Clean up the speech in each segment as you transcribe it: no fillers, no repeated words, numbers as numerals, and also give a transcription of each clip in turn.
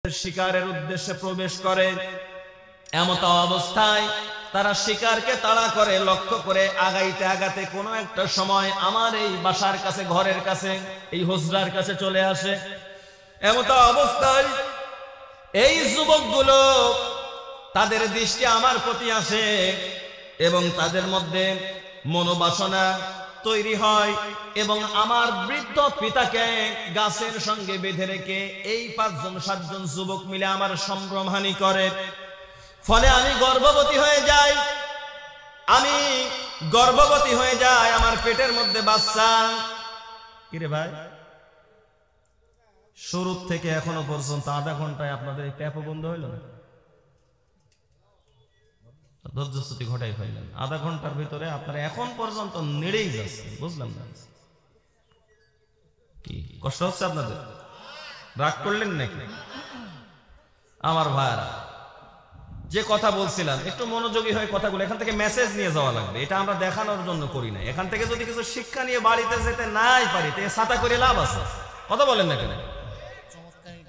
শিকারের উদ্দেশ্যে প্রবেশ করে। এমত অবস্থায় তারা শিকারকে তাড়া করে, লক্ষ্য করে আগাইতে আগাতে কোনো একটা সময় আমার এই বাসার কাছে, ঘরের কাছে, এই হুজরার কাছে চলে আসে। এমত অবস্থায় এই যুবকগুলো তাদের দৃষ্টি আমার প্রতি আসে এবং তাদের মধ্যে মনোবাসনা তৈরি হয় এবং আমার বৃদ্ধ পিতাকে গাছের সঙ্গে বেঁধে রেখে এই 5-7 যুবক মিলে আমার সম্ভ্রমহানি করে। ফলে আমি গর্ভবতী হয়ে যাই। আমার পেটের মধ্যে বাচ্চা। কিরে ভাই, শুরু থেকে এখনো পর্যন্ত আধা ঘন্টায় আপনাদের এই ট্যাপও বন্ধ হইল না? ধৈর্যচ্যুতি ঘটাই ফেললেন। আধা ঘন্টার ভিতরে আপনারা এখন পর্যন্ত নেড়েই যাচ্ছে। বুঝলাম না, কি কষ্ট হচ্ছে আপনাদের? রাগ করলেন নাকি? আমার ভাইরা, যে কথা বলছিলাম, একটু মনোযোগী হয়ে কথাগুলো, এখান থেকে মেসেজ নিয়ে যাওয়া লাগবে। এটা আমরা দেখানোর জন্য করি না। এখান থেকে যদি কিছু শিক্ষা নিয়ে বাড়িতে যেতে নাই পারি, তো ছাতা করে লাভ আছে? কথা বলেন না কেন?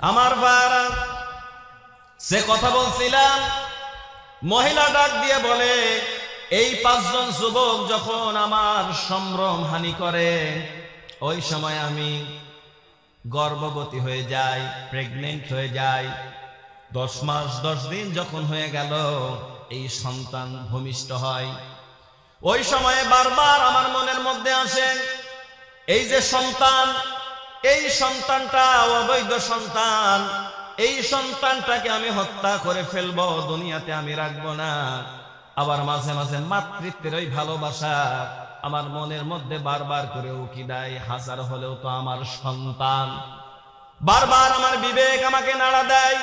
আমার ভাইরা, সে কথা বলছিলাম, মহিলা ডাক দিয়ে বলে, এই 5 যুবক যখন আমার সম্ভ্রম হানি করে, ওই সময় আমি গর্ভবতী হয়ে যাই, প্রেগনেন্ট হয়ে যাই। 10 মাস 10 দিন যখন হয়ে গেল, এই সন্তান ভূমিষ্ঠ হয়। ওই সময়ে বারবার আমার মনের মধ্যে আসে, এই যে সন্তান, এই সন্তানটা অবৈধ সন্তান, এই সন্তানটাকে আমি হত্যা করে ফেলবো, দুনিয়াতে আমি রাখবো না। আবার মাঝে মাঝে মাতৃত্বের ওই ভালোবাসা আমার মনের মধ্যে বারবার করে উকি দেয়, হাজার হলেও তো আমার সন্তান। বারবার আমার বিবেক আমাকে নাড়া দেয়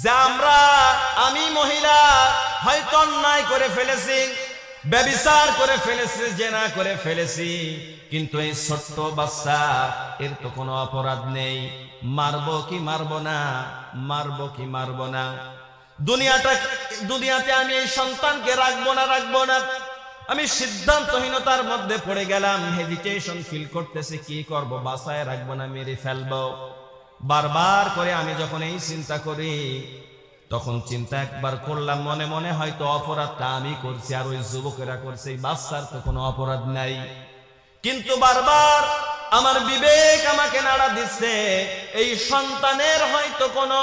যে আমি মহিলা হয়তো অন্যায় করে ফেলেছি, ব্যভিচার করে ফেলেছি, জেনা করে ফেলেছি, কিন্তু এই ছোট্ট বাচ্চা, এর তো কোনো অপরাধ নেই। মারবো কি মারবো না, মারবো কি মারবো না? দুনিয়াতে আমি এই সন্তানকে রাখবো না। আমি সিদ্ধান্তহীনতার মধ্যে পড়ে গেলাম, হেজিটেশন ফিল করতেছি, কি করব, বাসায় রাখবো না মেরে ফেলবো। বারবার করে আমি যখন এই চিন্তা করি, তখন চিন্তা একবার করলাম মনে মনে, হয়তো অপরাধটা আমি করছি আর ওই যুবকেরা করছে, এই বাচ্চার তো কোনো অপরাধ নাই। কিন্তু বারবার আমার বিবেক আমাকে নাড়া দিচ্ছে, এই সন্তানের হয়তো কোনো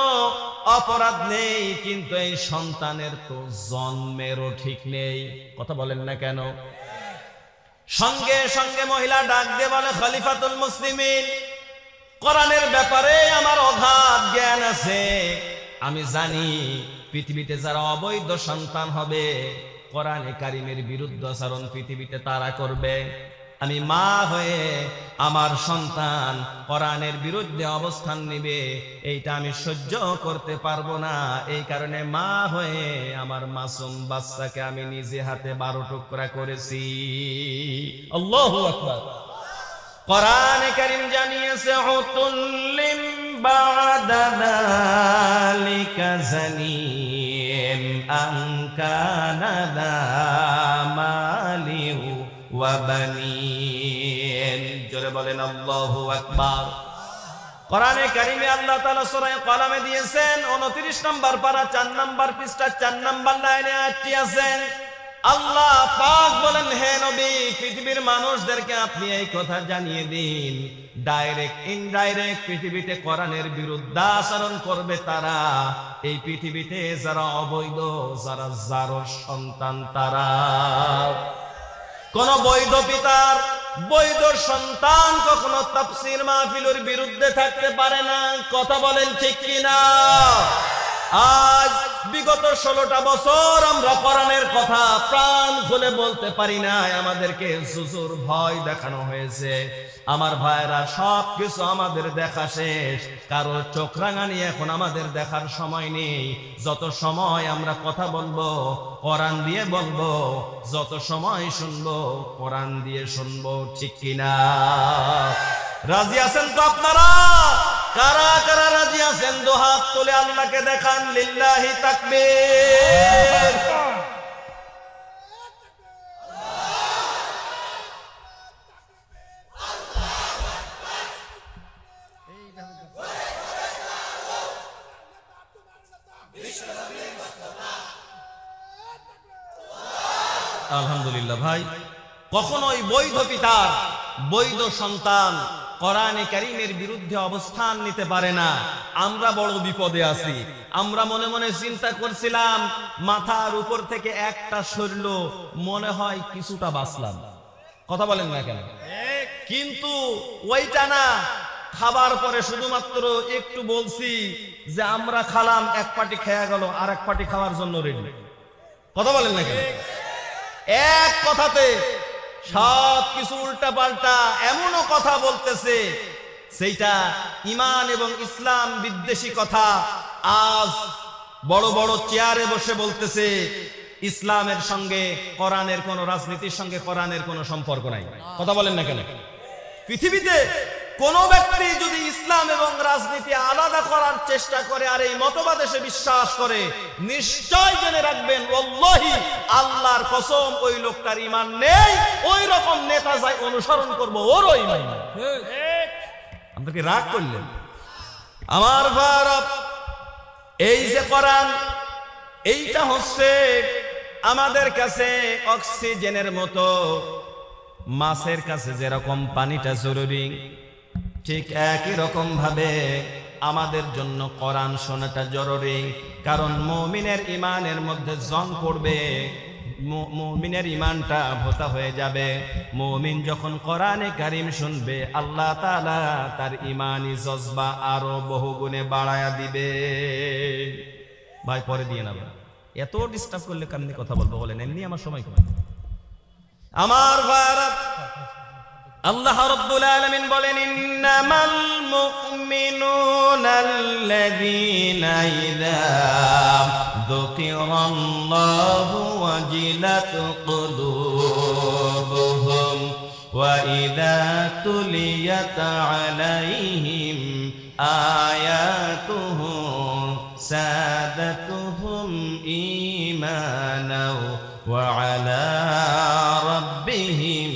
অপরাধ নেই, কিন্তু এই সন্তানের তো জন্মেরও ঠিক নেই। কথা বলেন না কেন? সঙ্গে সঙ্গে মহিলা ডাক দিয়ে বলে, খলিফাতুল মুসলিমিন, কোরআনের ব্যাপারে আমার অগাধ জ্ঞান আছে। আমি জানি পৃথিবীতে যারা অবৈধ সন্তান হবে, কোরআনে কারিমের বিরুদ্ধ আচরণ পৃথিবীতে তারা করবে। আমি মা হয়ে আমার সন্তান কোরআনের বিরুদ্ধে অবস্থান নেবে, এইটা আমি সহ্য করতে পারবো না। এই কারণে মা হয়ে আমার মাসুম বাচ্চাকে আমি নিজে হাতে 12 টুকরা করেছি। আল্লাহু আকবার। কোরআনে কারীম জানিয়েছে, উতুল্লিম বা'দা যালিকা জানিম আন কানা দা মালিউ ওয়া বানিন। জোরে বলেন আল্লাহু আকবার। কোরআনে কারীমে আল্লাহ তাআলা সূরা কলমে দিয়েছেন 29 নম্বর পারা 4 নম্বর পৃষ্ঠা 4 নম্বর লাইনে আয়াতটি আছে। আল্লাহ পাক বলেন, হে নবী, পৃথিবীর মানুষদেরকে আপনি এই কথা জানিয়ে দিন, ডাইরেক্ট ইনডাইরেক্ট পৃথিবীতে কোরআনের বিরুদ্ধে আচরণ করবে তারা, এই পৃথিবীতে যারা অবৈধ, যারা জারজ সন্তান, তারা। কোন বৈধ পিতার বৈধ সন্তান কখনো তাফসীর মাহফিলের বিরুদ্ধে থাকতে পারে না। কথা বলেন ঠিক কিনা? আজ বিগত 16টা বছর আমরা কোরআনের কথা প্রাণ খুলে বলতে পারি না, আমাদেরকে জুজুর ভয় দেখানো হয়েছে। আমার ভাইরা, সবকিছু আমাদের দেখা শেষ, কারো চোখ রাঙানি এখন আমাদের দেখার সময় নেই। যত সময় আমরা কথা বলবো কোরআন দিয়ে বলবো, যত সময় শুনবো কোরআন দিয়ে শুনবো। ঠিক কিনা? রাজি আছেন তো আপনারা? কারা কারা রাজি আছেন? 2 হাত তুলে আল্লাহকে দেখান। লিল্লাহি তাকবীর। আলহামদুলিল্লাহ ভাই, কখনোই বৈধ পিতার বৈধ সন্তান কোরআনে কারীমের বিরুদ্ধে অবস্থান নিতে পারে না। আমরা বড় বিপদে আছি। আমরা মনে মনে চিন্তা করছিলাম মাথার উপর থেকে একটা সরল, মনে হয় কিছুটা বাঁচলাম। কথা বলেন না কেন? কিন্তু ওইটা না, খাবার পরে শুধুমাত্র একটু বলছি যে আমরা খালাম, এক পাটি খেয়ে গেল, আর এক পাটি খাওয়ার জন্য রেডি। কথা বলেন না কেন? এক কথাতে সব কিছু উল্টা পাল্টা এমনও কথা বলতেছে সেইটা ঈমান এবং ইসলাম বিদ্বেষী কথা। আজ বড় বড় চেয়ারে বসে বলতেছে ইসলামের সঙ্গে কোরআনের কোন, রাজনীতির সঙ্গে কোরআনের কোনো সম্পর্ক নাই। কথা বলেন না কেন? পৃথিবীতে কোন ব্যক্তি যদি ইসলাম এবং রাজনীতি আলাদা করার চেষ্টা করে আর এই মতবাদে সে বিশ্বাস করে, নিশ্চয় জেনে রাখবেন ওয়াল্লাহি আল্লাহর কসম ওই লোকটার ঈমান নেই। ওই রকম নেতা যাই অনুসরণ করব, ওরও ঈমান নেই। আপনি কি রাগ করলেন? আমার ভারত, এই যে কোরআন, এইটা হচ্ছে আমাদের কাছে অক্সিজেনের মতো। মাছের কাছে যেরকম পানিটা জরুরি, ঠিক একই রকম ভাবে আমাদের জন্য কোরআন শোনাটা জরুরি। কারণ মুমিনের ঈমানের মধ্যে জং পড়বে, মুমিনের ঈমানটা ভোতা হয়ে যাবে। মুমিন যখন কোরআনে কারীম শুনবে, আল্লাহ তাআলা তার ঈমানি জজবা আরো বহুগুণে বাড়ায়া দিবে। ভাই পরে দিয়ে না, এত ডিস্টার্ব করলে কেমনি কথা বলবো বলেন? এমনি আমার সময় কম। আমার ভারত, আল্লাহ রাব্বুল আলামিন বলেন ইন্নামাল মুমিনুনাল্লাযীনা ইযা যুকিরাল্লাহু ওয়াজিলাত কুলুবুহুম ওয়া ইযা তুলিয়াত আলাইহিম আয়াতুহু সাদাতুহুম ঈমানাও ওয়া আলা রাব্বিহিম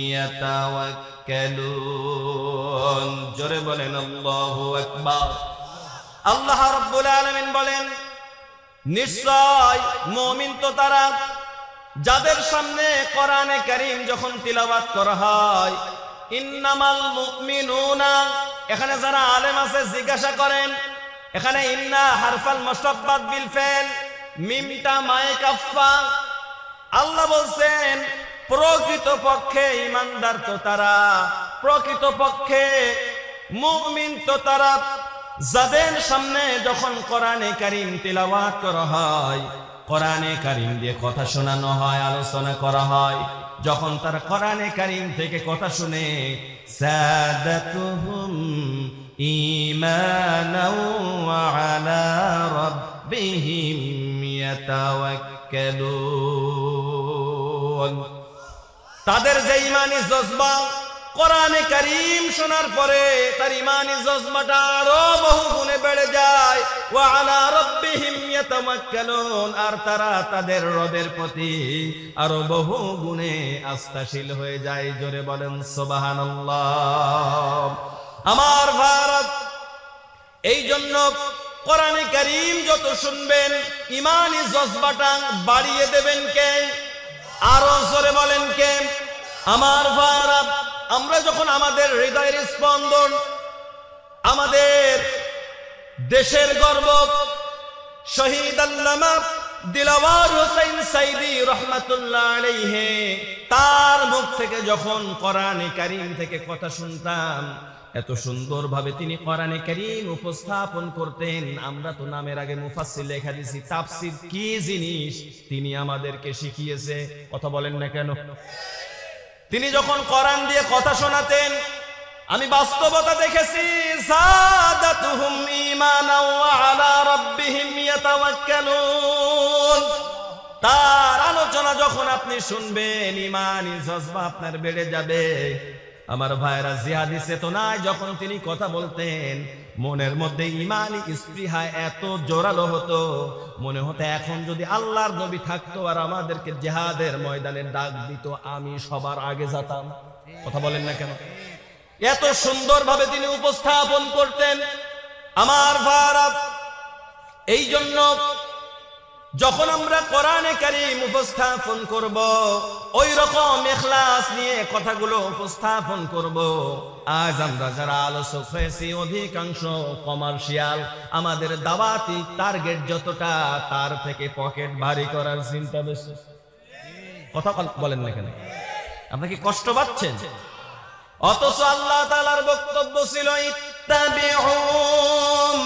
ইয়াতাওয়াক্কালুন। জোরে বলেন আল্লাহু আকবার। আল্লাহ রাব্বুল আলামিন বলেন নিশ্চয় মুমিন তো তারা যাদের সামনে কোরআনে কারীম যখন তিলাওয়াত করা হয়। ইন্নামাল মুমিনুনা, এখানে যারা আলেম আছে জিজ্ঞাসা করেন, এখানে ইন্না হারফাল মুশাব্বাত বিল ফাইল, মিমটা মায়ে কাফা। আল্লাহ বলছেন প্রকৃত পক্ষে ঈমানদার তো তারা, প্রকৃত পক্ষে মুমিন তো তারা যাদের সামনে যখন কোরআনে কারীম তিলাওয়াত করা হয়, কোরআনে কারীম দিয়ে কথা শোনানো হয়, আলোচনা করা হয়, যখন তারা কোরআনে কারীম থেকে কথা শুনে, সাদাতুহুম ঈমানাও ওয়া আলা রাব্বিহিম ইয়াতাওয়াক্কালুন। তাদের যে ঈমানি জজবা কোরআনে কারীম শোনার পরে তার ঈমানি জজবাটা আরো বহু গুণে বেড়ে যায়। ওয়া আলা রাব্বিহিম ইয়াতাওয়াক্কালুন, আর তারা তাদের রবের প্রতি আরো বহু গুণে আস্থাশীল হয়ে যায়। জোরে বলেন সুবহানাল্লাহ। আমার ভারত, এই জন্য কোরআনে কারীম যত শুনবেন ঈমানি জজবাটা বাড়িয়ে দেবেন কে? আরো জোরে বলেন কে? আমার ভারত, আমরা যখন আমাদের হৃদয়ের স্পন্দন, আমাদের দেশের গর্ব শহীদ আল্লামা দিলওয়ার হোসেন সাইদি রহমাতুল্লাহ আলাইহি, তার মুখ থেকে যখন কোরআনে কারীম থেকে কথা শুনতাম, এত সুন্দর ভাবে তিনি কোরআনে কারীম উপস্থাপন করতেন। আমরা তো নামের আগে মুফাসসির লেখা দিয়েছি, তাফসীর কি জিনিস তিনি আমাদেরকে শিখিয়েছে। কথা বলেন না কেন? তিনি যখন কোরআন দিয়ে কথা শোনাতেন, আমি বাস্তবতা দেখেছি। সাদাতুহুম ঈমানাও ওয়া আলা রাব্বিহিম ইয়াতাওয়াক্কালুন। তার আলোচনা যখন আপনি শুনবেন, ঈমানি জজবা আপনার বেড়ে যাবে। আমার ভাইরা, জিহাদি চেতনায় যখন তিনি কথা বলতেন, মনের মধ্যে ঈমানি স্পৃহা এত জোরালো হতো, মনে হতো এখন যদি আল্লাহর নবী থাকতো আর আমাদেরকে জিহাদের ময়দানে ডাক দিত, আমি সবার আগে যেতাম। কথা বলেন না কেন? এত সুন্দরভাবে তিনি উপস্থাপন করতেন। আমার ভাইরা, এই জন্য যখন আমরা কোরআনে কারীম উপস্থাপন করব, ওই রকম ইখলাস নিয়ে কথাগুলো উপস্থাপন করব। আজ আমরা যারা আলোচক হয়েছি অধিকাংশ কমার্শিয়াল, আমাদের দাওয়াতি টার্গেট যতটা তার থেকে পকেট ভারী করার চিন্তা বেশি। কথা বলেন না কেন? আপনারা কি কষ্ট পাচ্ছেন? অথচ আল্লাহ তাআলার বক্তব্য ছিল ইত্তাবিউ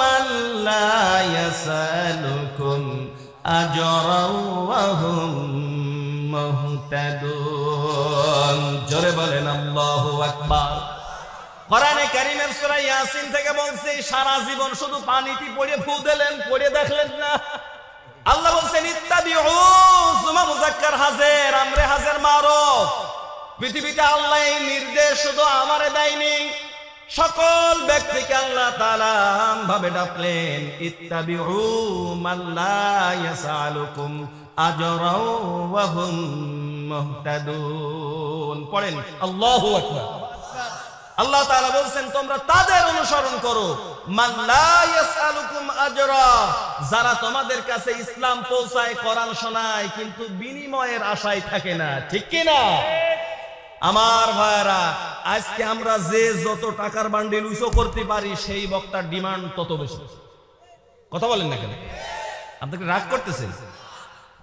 মান লা ইয়াসালুকুম আজরাও ওয়া হুম মুহতাদুন। জোরে বলেন আল্লাহু আকবার। কোরআনে কারীমের সূরা ইয়াসিন থেকে বলছে সারা জীবন শুধু পানিতে পড়ে ফু দিলেন, পড়ে দেখলেন না। আল্লাহ বলছেন ইত্তাবিউ, সুমা মুযাক্কার হাজির, আমরে হাজির মারুফ। পৃথিবীতে আল্লাহ এই নির্দেশ শুধু আমারে দেয়নি, সকল ব্যক্তিকে আল্লাহ তাআলা ভাবে ডাকলেন ইত্তাবিউ মান লা ইয়াসালুকুম আজরাও ওয়া হুম মুহতাদুন। পড়েন আল্লাহু আকবার। আল্লাহ তাআলা বলছেন তোমরা তাদের অনুসরণ করো, মান লা ইয়াসালুকুম আজরা, যারা তোমাদের কাছে ইসলাম পৌঁছায়, কোরআন শোনায়, কিন্তু বিনিময়ের আশায় থাকে না। ঠিক কি না? আমার ভাইরা, আজকে আমরা যে যত টাকার বান্ডিল উঁচু করতে পারি, সেই বক্তার ডিমান্ড তত বেশি। কথা বলেন না কেন? আপনাকে রাগ করতেছেন?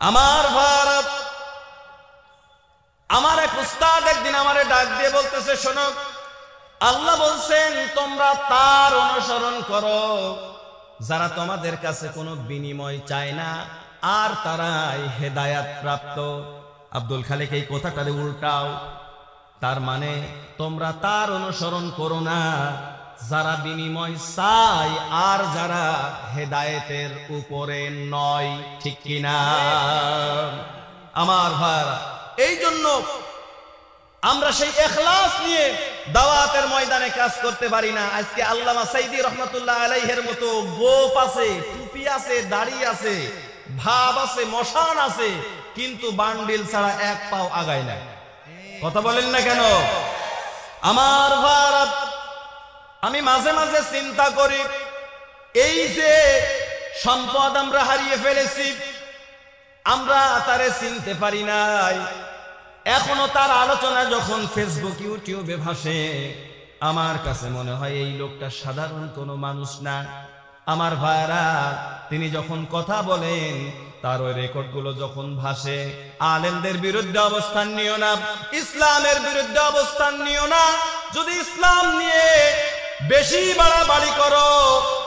আমার ভাইরা, আমার এক উস্তাদ একদিন আমারে ডাক দিয়ে বলতেছে, শোনো, আল্লাহ বলছেন তোমরা তার অনুসরণ করো যারা তোমাদের কাছে কোনো বিনিময় চায় না, আর তারাই হেদায়াত প্রাপ্ত। আব্দুল খালেক এই কথাটারে উল্টাও, তার মানে তোমরা তার অনুসরণ করো না যারা বিনিময় চায় আর যারা হেদায়েতের উপরে নয়। ঠিক কিনা আমার ভাইরা? এই জন্য আমরা সেই ইখলাস নিয়ে দাওয়াতের ময়দানে কাজ করতে পারি না। আজকে আল্লামা সাইদি রহমাতুল্লাহ আলাইহির মতো গোপ আছে, টুপি আছে, দাড়ি আছে, ভাব আছে, মশান আছে, কিন্তু বান্ডিল ছাড়া এক পাও আগায় না। কথা বলেন না কেন? আমার ভারত, আমি মাঝে মাঝে চিন্তা করি, এই যে সম্পদ আমরা হারিয়ে ফেলেছি, আমরা তারে চিনতে পারি নাই, এখনো তার আলোচনা যখন ফেসবুক ইউটিউবে ভাসে, আমার কাছে মনে হয় এই লোকটা সাধারণ কোনো মানুষ না। আমার ভাইরা, তিনি যখন কথা বলেন, তার ওই রেকর্ডগুলো যখন ভাসে, আলেমদের বিরুদ্ধে অবস্থান নিও না, ইসলামের বিরুদ্ধে অবস্থান নিও না। যদি ইসলাম নিয়ে বেশি বাড়াবাড়ি করো,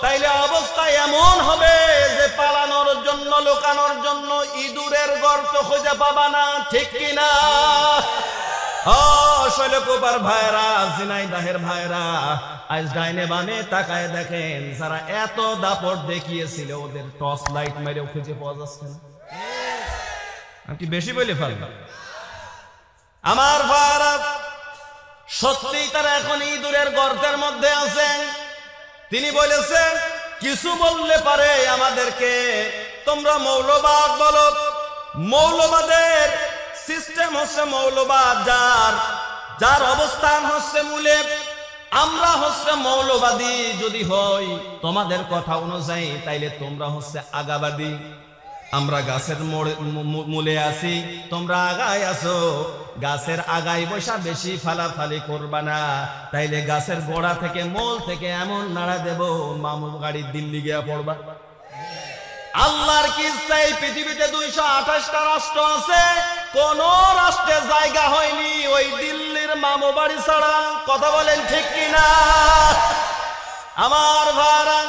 তাইলে অবস্থা এমন হবে যে পালানোর জন্য, লুকানোর জন্য ইঁদুরের গর্ত খুঁজে পাবা না। ঠিক কিনা? শৈলকুপার ভাইরা, ঝিনাইদহের ভাইরা, আজ ডাইনে বামে তাকায় দেখেন, যারা এত দাপট দেখিয়েছিল ওদের টর্চ লাইট মেরেও খুঁজে পাওয়া যাচ্ছে না। আমি কি বেশি বলে ফেলব? আমার ভাইরা, সত্যি তারা এখন ইঁদুরের গর্তের মধ্যে আছেন। তিনি বলেছেন, কিছু বললে পারে আমাদেরকে তোমরা মৌলবাদ বলো। মৌলবাদের সিস্টেম হচ্ছে মৌলবাদ, যার অবস্থান হচ্ছে মূলে। আমরা হচ্ছে মৌলবাদী যদি হই তোমাদের কথা অনুযায়ী, তাইলে তোমরা হচ্ছে আগাবাদী। আমরা গাছের মূলে আছি, তোমরা আগায় আছো। গাছের আগায় বসা বেশি ফালাফালি করবা না, তাইলে গাছের গোড়া থেকে, মূল থেকে এমন নাড়া দেব, মামুর গাড়ি দিল্লি গিয়া পড়বা। আল্লাহর কি ইচ্ছায় পৃথিবীতে 228টা রাষ্ট্র আছে, কোন রাষ্ট্রে জায়গা হয়নি ওই দিল্লির মামু বাড়ি ছাড়া। কথা বলেন ঠিক কিনা? আমার ভাইরা,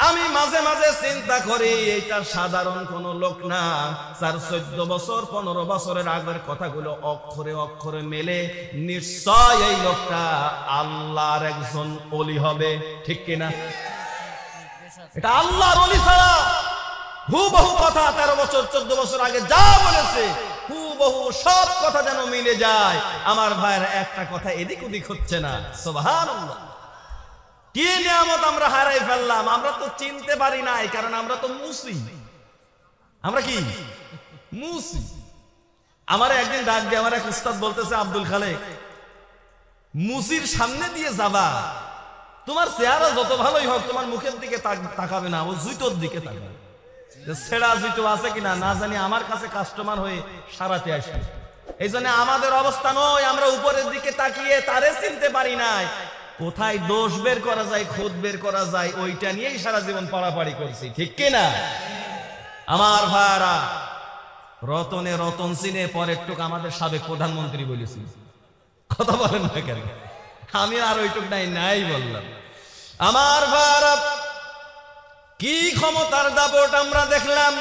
আমি মাঝে মাঝে চিন্তা করি, এইটা সাধারণ কোন লোক না, যার 14 বছর 15 বছরের আগের কথাগুলো অক্ষরে অক্ষরে মেলে। নিশ্চয় এই লোকটা আল্লাহর একজন ওলি হবে। ঠিক কিনা? এটা আল্লাহর ওলি ছাড়া হুবহু কথা 13 বছর 14 বছর আগে যা বলেছে, হুবহু সব কথা যেন মিলে যায়। আমার ভাইরা, একটা কথা এদিক ওদিক হচ্ছে না। সুবহানাল্লাহ! কি নিয়ামত আমরা হারাই ফেললাম, আমরা তো চিনতে পারি নাই, কারণ আমরা তো মুসি। আমরা কি মুসি? আমার একদিন ডাক দিয়ে আমার এক উস্তাদ বলতেছে, আব্দুল খালেক, মুসির সামনে দিয়ে যাবা, তোমার চেহারা যত ভালোই হোক, তোমার মুখের দিকে তাকাবে না, ও জুতোর দিকে তাকাবে। ছেড়া জুতো আছে কিনা না জানি আমার কাছে কাস্টমার হয়ে সারাতে আসে। এই জন্য আমাদের অবস্থা নয় আমরা উপরের দিকে তাকিয়ে তারে চিনতে পারি নাই, কোথায় দোষ বের করা যায়, খুদ বের করা যায়, ওইটা নিয়েই সারা জীবন পাড়াপাড়ি করছি, ঠিক কিনা? আমার ভাইরা, রতনে রতন চিনে পরের টুক আমাদের সাবেক প্রধানমন্ত্রী বলেছি, কথা বলেন না কেন? আমি আর ওইটুক নাই বললাম। আমার ভাইরা, কি ক্ষমতার দাপট আমরা দেখলাম।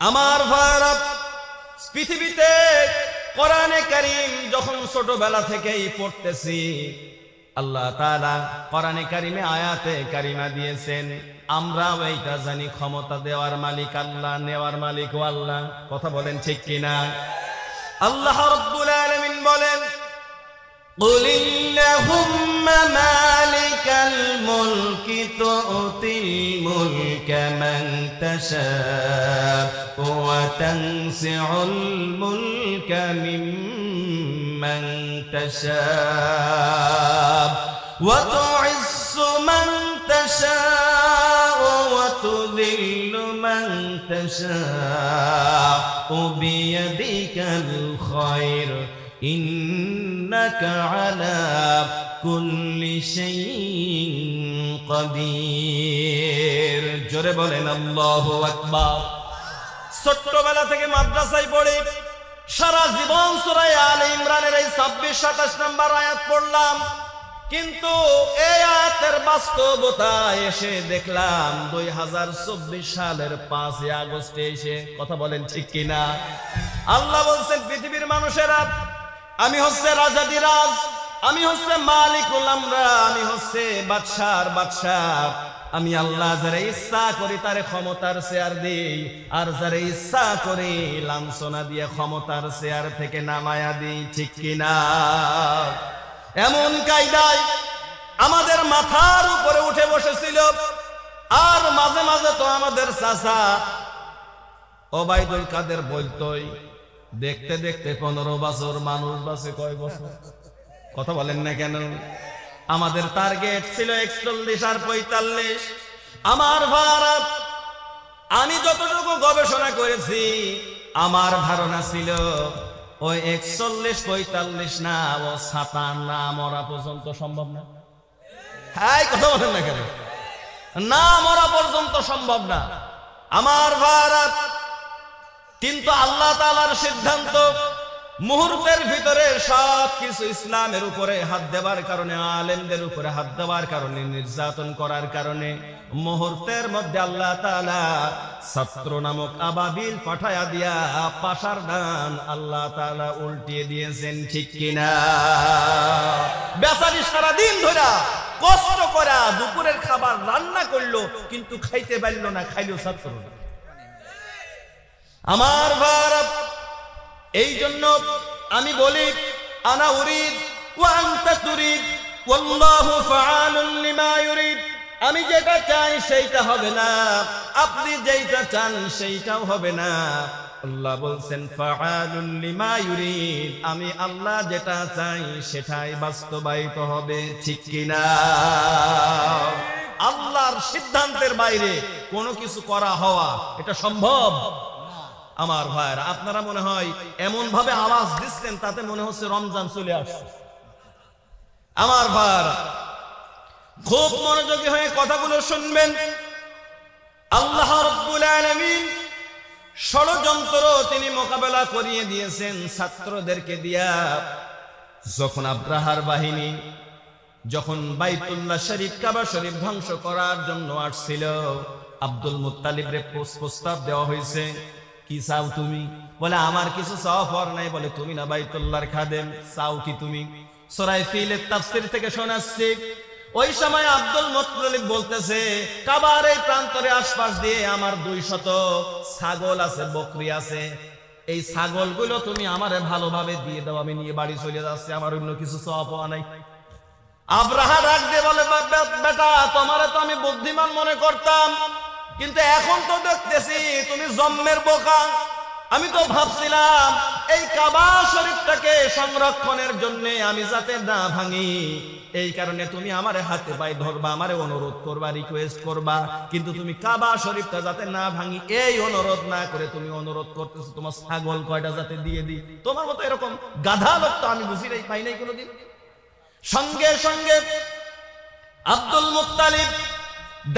আমার ভাইরা, পৃথিবীতে কোরআনে কারীম যখন ছোটবেলা থেকেই পড়তেছি, আল্লাহ তাআলা কোরআনে কারীমে আয়াতে কারিমা দিয়েছেন, আমরাও এইটা জানি ক্ষমতা দেওয়ার মালিক আল্লাহ, নেওয়ার মালিক আল্লাহ। কথা বলেন ঠিক কিনা? আল্লাহ রাব্বুল আলামিন বলেন, قل اللهم مالك الملك تؤتي الملك من تشاء وتنزع الملك ممن تشاء وتعز من تشاء وتذل من تشاء بيدك الخير إنك على كل شيء قدير। জোরে বলেন আল্লাহু আকবার। ছোট্টবেলা থেকে মাদ্রাসায় পড়ে সারা জীবন সূরা আলে ইমরানের এই 26-27 নম্বর আয়াত পড়লাম, কিন্তু এই আয়াতের বাস্তবতায় এসে দেখলাম 2024 সালের 5 আগস্টে এসে, কথা বলেন ঠিক কিনা? আল্লাহ বলছেন, পৃথিবীর মানুষেরা, আমি হচ্ছে রাজাদিরাজ, আমি হচ্ছে মালিকুল আমরা, আমি হচ্ছে বাদশার বাদশাহ। আমি আল্লাহ যারা ইচ্ছা করি তারে ক্ষমতার চেয়ার দিই, আর যারা ইচ্ছা করি লাঞ্ছনা দিয়ে ক্ষমতার চেয়ার থেকে নামায়া দিই, ঠিক কিনা? এমন কায়দায় আমাদের মাথার উপরে উঠে বসেছিল। আর মাঝে মাঝে তো আমাদের চাচা ওবাইদুল কাদের বলতোই, দেখতে দেখতে 15 বছর মানুষ বাঁচে কয় বছর? কথা বলেন না কেন? আমাদের টার্গেট ছিল 41 আর 45। আমার ভাইরা, আমি যতটুকু গবেষণা করেছি আমার ধারণা ছিল ওই 41-45 না, ও 57 না মরা পর্যন্ত সম্ভব না। হ্যাঁ, কথা বলেন না কেন? না মরা পর্যন্ত সম্ভব না আমার ভাইরা। কিন্তু আল্লাহ তাআলার সিদ্ধান্ত, মুহূর্তের ভিতরে সবকিছু ইসলামের উপরে হাত দেওয়ার কারণে, আলেমদের উপরে হাত দেওয়ার কারণে, নির্যাতন করার কারণে মুহূর্তের মধ্যে আল্লাহ তাআলা ছাত্র নামক আবাবিল পাঠায়া দিয়া পাশার দান আল্লাহ তাআলা উল্টিয়ে দিয়েছেন, ঠিক কিনা? বেচারি সারাদিন ধরে কষ্ট করা দুপুরের খাবার রান্না করলো, কিন্তু খাইতে পারল না, খাইলো ছাত্র। আমার ভাইরা, এই জন্য আমি বলি, আনা উরিদ ওয়া আনতা তুরিদ ওয়াল্লাহু ফাআলুন লিমা ইউরিদ। আমি যেটা চাই সেইটা হবে না, আপনি যেটা চান সেইটাও হবে না। আল্লাহ বলছেন ফাআলুন লিমা ইউরিদ, আমি আল্লাহ যেটা চাই সেটাই বাস্তবায়িত হবে, ঠিক কিনা? আল্লাহর সিদ্ধান্তের বাইরে কোনো কিছু করা হওয়া এটা সম্ভব? আমার ভাইরা, আপনারা মনে হয় এমন ভাবে আওয়াজ দিচ্ছেন তাতে মনে হচ্ছে রমজান চলে আসছে। আমার ভাইরা, খুব মনোযোগী হয়ে কথাগুলো শুনবেন। আল্লাহ রাব্বুল আলামিন ষড়যন্ত্র তিনি মোকাবেলা করিয়ে দিয়েছেন ছাত্রদেরকে দিয়া। যখন আব্রাহার বাহিনী যখন বাইতুল্লাহ শরীফ, কাবা শরীফ ধ্বংস করার জন্য আসছিল, আব্দুল মুত্তালিবরে প্রস্তাব দেওয়া হয়েছে, কি চাও তুমি? বলে আমার কিছু চাওয়া পাওয়ার নাই। বলে তুমি না বাইতুল্লাহর খাদেম, চাও কি তুমি? সূরা ফিলের তাফসীর থেকে শোনাচ্ছি, ওই সময় আব্দুল মুত্তালিব বলতেছে, কাবার এই প্রান্তরে আশপাশ দিয়ে আমার 200 ছাগল আছে, বকরি আছে, এই ছাগলগুলো তুমি আমারে ভালোভাবে দিয়ে দাও, আমি নিয়ে বাড়ি চলে যাচ্ছি, আমার অন্য কিছু চাওয়া পাওয়া নাই। আব্রাহা ডাক দিয়ে বলে, বেটা তোমারে তো আমি বুদ্ধিমান মনে করতাম, কিন্তু এখন তো দেখতেছি তুমি জম্মের বোকা। আমি তো ভাবছিলাম এই কাবা শরীফটাকে সংরক্ষণের জন্য আমি যাতে না ভাঙি, এই কারণে তুমি আমার হাতে পায়ে ধরবা, আমারে অনুরোধ করবা, রিকোয়েস্ট করবা, কিন্তু তুমি কাবা শরীফটা যাতে না ভাঙি এই অনুরোধ না করে তুমি অনুরোধ করতেছো তোমার ছাগল কয়টা যাতে দিয়ে দিই। তোমার মতো এরকম গাধা লোক তো আমি বুঝি নাই, পাই নাই কোনোদিন। সঙ্গে সঙ্গে আব্দুল মুত্তালিব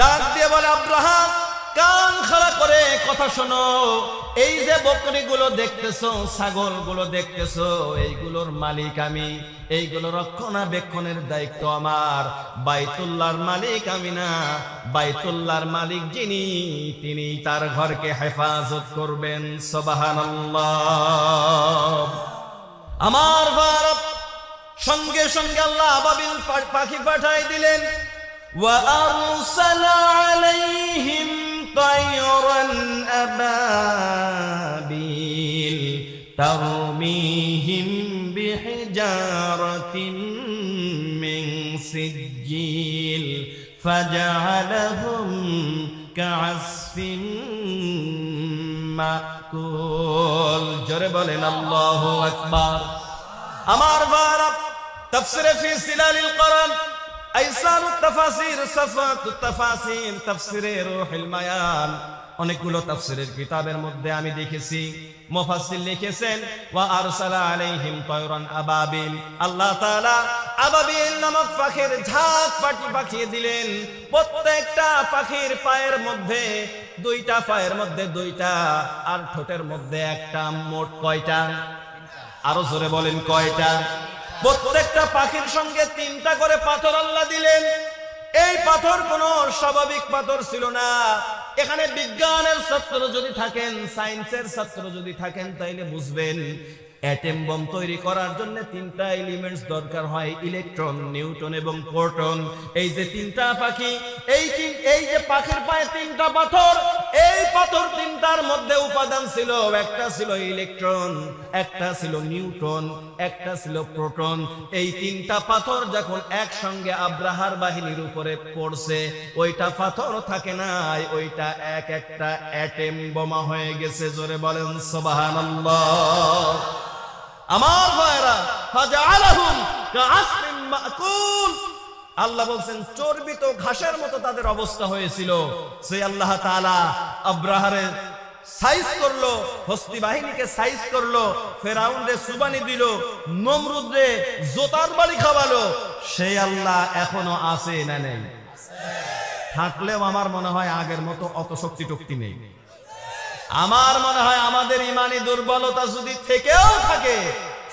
ডাক দিয়ে বলে, আব্রাহা কান খাড়া করে কথা শোনো, এই যে বকরিগুলো দেখতেছো, ছাগলগুলো দেখতেছো, এইগুলোর মালিক আমি, এইগুলো রক্ষণাবেক্ষণের দায়িত্ব আমার। বাইতুল্লাহর মালিক আমি না, বাইতুল্লাহর মালিক যিনি তিনি তার ঘরকে হেফাজত করবেন। সুবহানাল্লাহ। আমার ভারত সঙ্গে সঙ্গে আল্লাহ আবাবিল পাখি পাঠাই দিলেন। وَأَرْسَلَ عَلَيْهِمْ طَيْرًا أَبَابِيلَ تَرْمِيهِمْ بِحِجَارَةٍ مِّن سِجِّيلٍ فَجَعَلَهُمْ كَعَصْفٍ مَّأْكُولٍ। জোরে বলেন আল্লাহু আকবার। আমার ভাইরা, তাফসীরে ফি সিলালিল কোরআন, আইসারুত তাফাসির, সাফাতুত তাফাসির, তাফসীরে রূহুল মায়ান, অনেকগুলো তাফসীরের কিতাবের মধ্যে আমি দেখেছি মুফাসসির লিখেছেন ওয়া আরসালা আলাইহিম তায়রান আবাবিল, আল্লাহ তাআলা আবাবিল নামক পাখির ঝাঁক পাঠিয়ে দিলেন। প্রত্যেকটা পাখির পায়ের মধ্যে দুইটা, পায়ের মধ্যে দুইটা, আর ঠোঁটের মধ্যে একটা। মোট কয়টা? আরো জোরে বলেন কয়টা? প্রত্যেকটা পাখির সঙ্গে 3টা করে পাথর আল্লাহ দিলেন। এই পাথর কোনো স্বাভাবিক পাথর ছিল না। এখানে বিজ্ঞানের ছাত্র যদি থাকেন, সায়েন্সের ছাত্র যদি থাকেন, তাইলে বুঝবেন অ্যাটম বম তৈরি করার জন্য 3টা এলিমেন্টস দরকার হয়, ইলেকট্রন, নিউটন এবং প্রোটন। এই যে 3টা পাখি, এই যে পাখির পায়ে 3টা পাথর, এই পাথর 3টার মধ্যে উপাদান ছিল, একটা ছিল ইলেকট্রন, একটা ছিল নিউটন, একটা ছিল প্রোটন। এই 3টা পাথর যখন একসঙ্গে আব্রাহার বাহিনীর উপরে পড়ছে, ওইটা পাথর থাকে নাই, ওইটা একটা অ্যাটম বোমা হয়ে গেছে। জোরে বলেন সুবহানাল্লাহ। আমার ভাইরা, ফাজআলাহুম কাআসফিন মাকুল, আল্লাহ বলছেন চর্বিত ঘাসের মতো তাদের অবস্থা হয়েছিল। সেই আল্লাহ তাআলা আব্রাহারে সাইজ করলো, হস্তি বাহিনীকে সাইজ করলো, ফেরাউনরে সুবানি দিল, নমরুদরে জোতার বাড়ি খাওয়ালো। সেই আল্লাহ এখনো আছে না নেই? থাকলেও আমার মনে হয় আগের মতো অত শক্তি টক্তি নেই। আমার মনে হয় আমাদের ইমানি দুর্বলতা যদি থেকেও থাকে,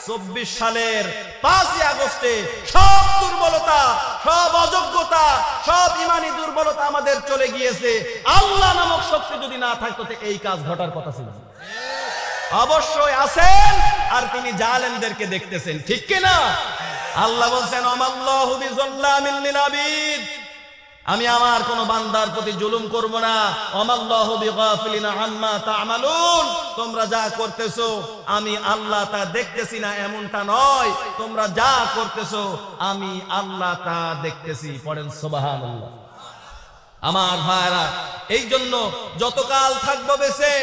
24 সালের 5ই আগস্টে সব দুর্বলতা, সব অযোগ্যতা, সব ইমানি দুর্বলতা আমাদের চলে গিয়েছে। আল্লাহ নামক শক্তি যদি না থাকতো তো এই কাজ ঘটার কথা ছিল। অবশ্যই আছেন, আর তিনি জালেমদেরকে দেখতেছেন, ঠিক কি না? আল্লাহ বলছেন আমাল্লাহু বিযাল্লামিল লিল আবিদ, আমি আমার কোন বান্দার প্রতি জুলুম করব না। আমাল্লাহু বিগাফিলিন আম্মা তা'মালুন, তোমরা যা করতেছো আমি আল্লাহ তা দেখতেছি না এমনটা নয়, তোমরা যা করতেছো আমি আল্লাহ তা দেখতেছি। পড়েন সুবহানাল্লাহ। আমার ভাইরা, এই জন্য যতকাল থাকবো বেঁচে,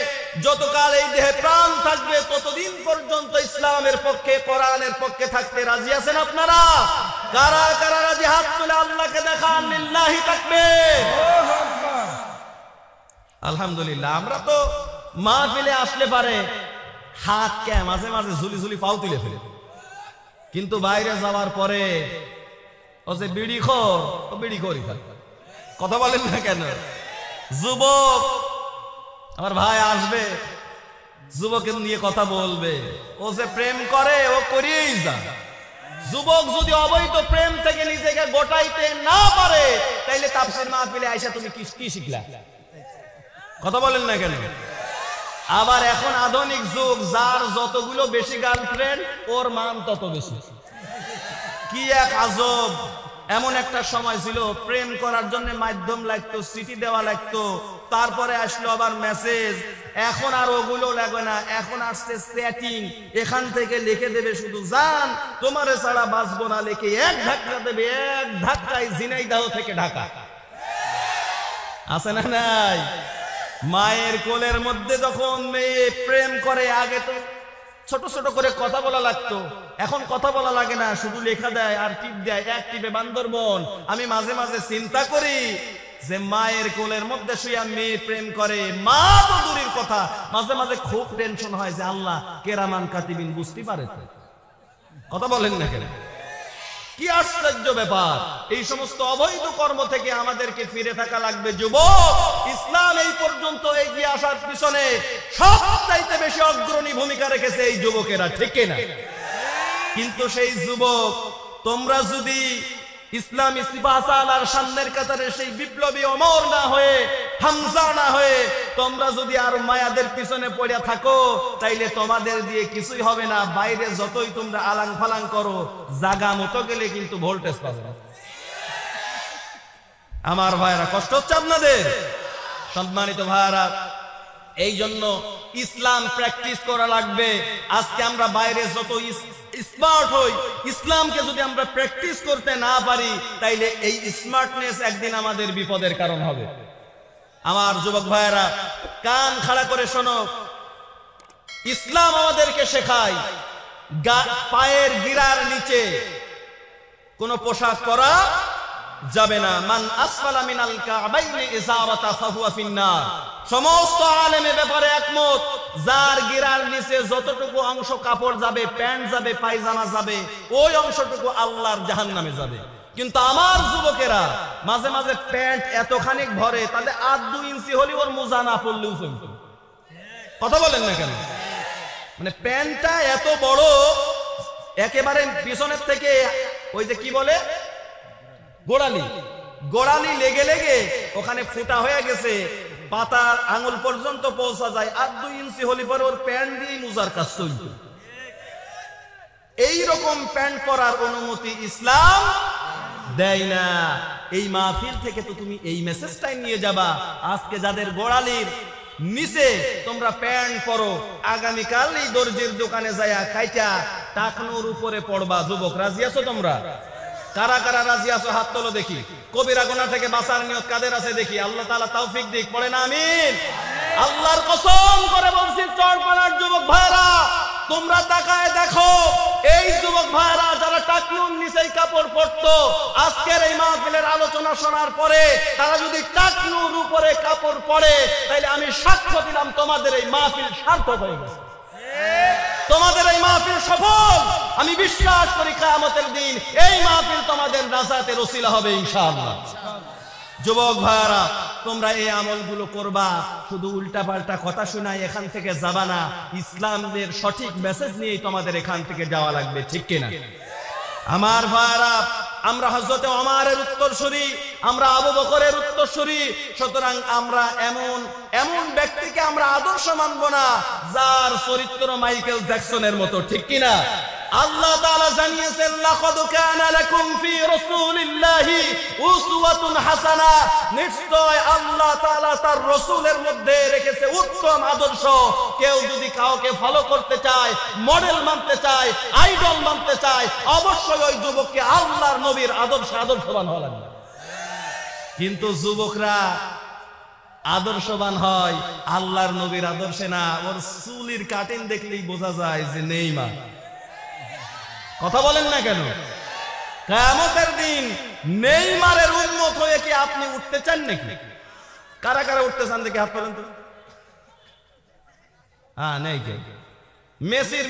যতকাল এই দেহে প্রাণ থাকবে, ততদিন পর্যন্ত ইসলামের পক্ষে, কোরআনের পক্ষে থাকতে রাজি আছেন আপনারা? কারা কারা রাজি? হাত তুলে আল্লাহকে দেখান, লিল্লাহি তাকবীর। আলহামদুলিল্লাহ। আমরা তো মাহফিলে আসলে পারে হাতকে মাঝে মাঝে ঝুলি ঝুলি পাও তুলে ফেলে, কিন্তু বাইরে যাওয়ার পরে ও যে বিড়ি খোর, ও বিড়ি খোরই খায়। কথা বলেন না কেন? যুবক আমার ভাই আসবে, যুবকের নিয়ে কথা বলবে, ও যে প্রেম করে ও করিয়েই যা। যুবক যদি অবৈধ প্রেম থেকে নিজেকে গোটাইতে না পারে, তাইলে তাফসীর মাহফিলে আইসা তুমি কি শিখলা? কথা বলেন না কেন? আবার এখন আধুনিক যুগ, যার যতগুলো বেশি গার্লফ্রেন্ড ওর মান তত বেশি। কি এক আজব! এমন একটা সময় ছিল প্রেম করার জন্য মাধ্যম লাগতো, চিঠি দেওয়া লাগতো, তারপরে আসলো আবার মেসেজ। এখন আর ওগুলো লাগে না, এখন আসছে চ্যাটিং। এখান থেকে লিখে দেবে শুধু জান তোমারে ছাড়া বাঁচবো না, লিখে এক ধাক্কা দেবে, এক ধাক্কায় ঝিনাইদহ থেকে ঢাকা। আছে না নাই? মায়ের কোলের মধ্যে যখন মেয়ে প্রেম করে, আগে তো ছোট ছোট করে কথা বলা লাগতো, এখন কথা বলা লাগে না, শুধু লেখা দেয় আর টিপ দেয়, এক টিপে বান্দরবন। আমি মাঝে মাঝে চিন্তা করি যে মায়ের কোলের মধ্যে শুয়ে মেয়ে প্রেম করে, মা তো দূরের কথা, মাঝে মাঝে খুব টেনশন হয় যে আল্লাহ কেরামান কাতিবিন বুঝতে পারে তো। কথা বলেন না কেন? কি আশ্চর্য ব্যাপার! এই সমস্ত অবৈধ কর্ম থেকে আমাদেরকে ফিরে থাকা লাগবে। যুবক, ইসলাম এই পর্যন্ত এগিয়ে আসার পিছনে সবচাইতে বেশি অগ্রণী ভূমিকা রেখেছে এই যুবকেরা, ঠিক না? কিন্তু সেই যুবক, তোমরা যদি ইসলামী সিপাহসালার সামনের কাতারে সেই বিপ্লবী ওমর না হয়ে, হামজা না হয়ে তোমরা যদি আর মায়াদের পিছনে পড়ে থাকো, তাইলে তোমাদের দিয়ে কিছুই হবে না। বাইরে যতই তোমরা আলাং ফালাং করো, জাগা মতো গেলে কিন্তু ভোল্টেজ পাবে না। আমার ভাইরা, কষ্ট হচ্ছে আপনাদের? সম্মানিত ভাইরা, এই জন্য ইসলাম প্র্যাকটিস করা লাগবে। আজকে আমরা বাইরে যত স্মার্ট হই, ইসলামকে যদি আমরা প্র্যাকটিস করতে না পারি, তাইলে এই স্মার্টনেস একদিন আমাদের বিপদের কারণ হবে। আমার যুবক ভাইয়েরা, কান খাড়া করে শোনো, ইসলাম আমাদেরকে শেখায় পায়ের গিরার নিচে কোন পোশাক পরা যাবে না। মান আসফালা মিনাল কাবাইনি ইজারাতা ফাহুয়া ফিন্নার। সমস্ত আলেমে ব্যাপারে একমত, যার গিরার নিচে যতটুকু অংশ কাপড় যাবে, প্যান্ট যাবে, পায়জামা যাবে, ওই অংশটুকু আল্লাহর জাহান্নামে যাবে। কিন্তু আমার যুবকেরা মাঝে মাঝে প্যান্ট এতখানি ভরে, তাহলে 8-2 ইঞ্চি হলে ওর মোজা না পড়লেও চলবে। কথা বলেন না কেন? মানে প্যান্টটা এত বড়, একেবারে পিছনের থেকে ওই যে কি বলে গোড়ালি, গোড়ালি লেগে লেগে ওখানে ফুটা হয়ে গেছে, পাতার আঙুল পর্যন্ত পৌঁছা যায়। 8-2 ইঞ্চি হলে পরে ওর প্যান্ট দিয়ে মোজার কাজ চলত। এইরকম প্যান্ট পরার অনুমতি ইসলাম দেয় না। এই মাহফিল থেকে তো তুমি এই মেসেজটাই নিয়ে যাবা, আজকে যাদের গোড়ালির নিচে তোমরা প্যান্ট পরো, আগামীকাল এই দর্জির দোকানে যায়া কাইটা টাকনুর উপরে পড়বা। যুবক, রাজি আছো তোমরা? কারা কারা রাজি আছো হাত তোলো দেখি। কবিরা গুনাহ থেকে বাঁচার নিয়ত কাদের আছে দেখি। আল্লাহ তাআলা তৌফিক দিক, পড়ে না আমিন। আল্লাহর কসম করে বলছি, চরপাড়ার যুবক ভাইরা, তোমরা তাকায় দেখো, এই যুবক ভাইরা যারা টাকনুর নিচেই কাপড় পরতো, আজকের এই মাহফিলের আলোচনা শোনার পরে তারা যদি টাকনুর উপরে কাপড় পরে, তাহলে আমি সাক্ষ্য দিলাম তোমাদের এই মাহফিল সার্থক হয়ে গেছে, তোমাদের এই মাহফিল সফল। আমি বিশ্বাস করি কিয়ামতের দিন এই মাহফিল তোমাদের নাজাতের ওসিলা হবে ইনশাআল্লাহ। যুবক ভাইরা, তোমরা এই আমলগুলো করবা, শুধু উল্টা পাল্টা কথা শোনাই এখান থেকে যাবা না। ইসলামের সঠিক মেসেজ নিয়েই তোমাদের এখান থেকে যাওয়া লাগবে, ঠিক কিনা? আমার ভাইরা, আমরা হযরতে ওমরের উত্তরসূরি, আমরা আবু বকরের উত্তরসূরি, সুতরাং আমরা এমন এমন ব্যক্তিকে আমরা আদর্শ মানব না যার চরিত্র মাইকেল জ্যাকসনের মতো, ঠিক কিনা? আল্লাহ তাআলা জানিয়েছেন, লাকাদ কানা লাকুম ফি রাসূলিল্লাহি উসওয়াতুন হাসানা। নিশ্চয় আল্লাহ তাআলা তার রাসূলের মধ্যে রেখেছে উত্তম আদর্শ। কেউ যদি কাউকে ফলো করতে চায়, মডেল মানতে চায়, আইডল মানতে চায়, অবশ্যই ওই যুবককে আল্লাহর নবীর আদর্শবান হওয়া লাগবে। কিন্তু যুবকরা আদর্শবান হয় আল্লাহর নবীর আদর্শে না, ওর চুলের কাটিং দেখলেই বোঝা যায় যে নেইমার। কথা বলেন না কেন? কিয়ামতের দিন নেইমারের উম্মত হয়ে কি আপনি উঠতে চান নাকি? কারা কারা উঠতে চান দেখি হাত তোলেন তো। হ্যাঁ, নেই কে? মেসির